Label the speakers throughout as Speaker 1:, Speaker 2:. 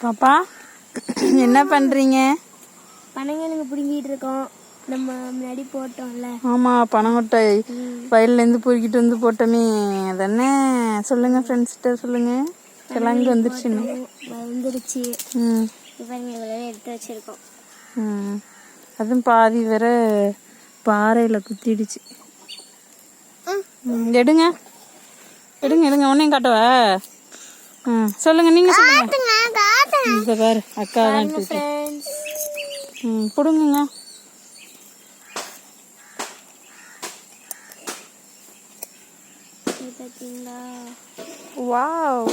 Speaker 1: பாப்பா என்ன பண்றீங்க?
Speaker 2: பனங்கிழங்கு பிடுங்கிட்டு இருக்கோம். நம்ம முன்னாடி போட்டோம்ல.
Speaker 1: ஆமா, பனங்கொட்டை வயல்ல இருந்து பொறுக்கிட்டு வந்து போட்டோமே, அதானே? சொல்லுங்க ஃப்ரெண்ட்ஸ்கிட்ட சொல்லுங்க. கிழங்கு
Speaker 2: வந்துருச்சு. இப்போ இவ்வளோ எடுத்து வச்சிருக்கோம்.
Speaker 1: அதுவும் பாதி வேற பாறையில குத்திடுச்சு. எடுங்க எடுங்க எடுங்க, ஒன்னையும் காட்டுவ. சொல்லுங்க, நீங்க சொல்லுங்க. இந்த பாரு அக்கா தான் பிடுங்குங்க.
Speaker 2: பார்த்தீங்களா?
Speaker 1: வாவ்,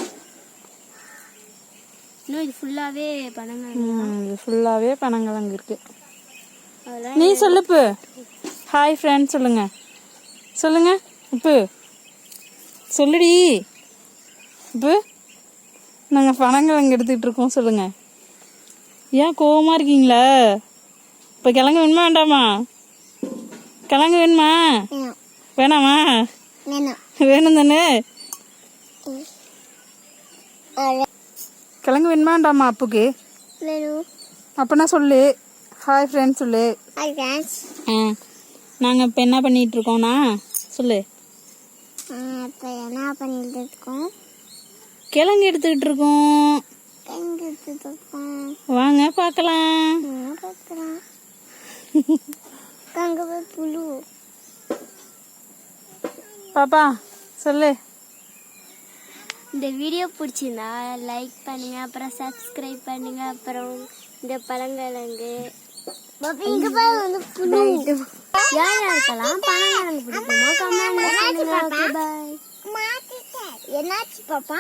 Speaker 2: இன்னும் இது ஃபுல்லாவே பனங்கிழங்கு.
Speaker 1: இது ஃபுல்லாவே பனங்கிழங்கு இருக்கு. நீ சொல்லுப்பு. ஹாய் ஃப்ரெண்ட் சொல்லுங்க. சொல்லுங்க உப்பு சொல்லுடி. உப்பு, நாங்கள் பனங்கிழங்கு எடுத்துக்கிட்டு இருக்கோம். சொல்லுங்க. ஏன் கோவமாக இருக்கீங்களா? இப்போ கிழங்கு வேணுமா வேண்டாமா? கிழங்கு வேணுமா வேணாமா? வேணும் தானே? கிழங்கு வேணுமா வேண்டாமா அப்புக்கு? அப்பனா சொல்லு. ஹாய் ஃப்ரெண்ட்ஸ் சொல்லு.
Speaker 2: Hi friends.
Speaker 1: நாங்கள் இப்போ என்ன பண்ணிகிட்டு இருக்கோம்னா சொல்லு.
Speaker 2: இப்போ என்ன பண்ணிட்டு இருக்கோம்?
Speaker 1: கிழங்கு எடுத்துக்கிட்டு இருக்கோம். வாங்க பார்க்கலாம்.
Speaker 2: புழு.
Speaker 1: பாப்பா சொல்லு.
Speaker 2: இந்த வீடியோ பிடிச்சிருந்தா லைக் பண்ணுங்க, அப்புறம் சப்ஸ்கிரைப் பண்ணுங்க. அப்புறம் இந்த பழங்கிழங்கு யார் யாருக்கெல்லாம் பழங்கிழங்கு பிடிக்குமோ கமெண்ட்ல சொல்லுங்க. Okay, bye. என்னாச்சு பாப்பா?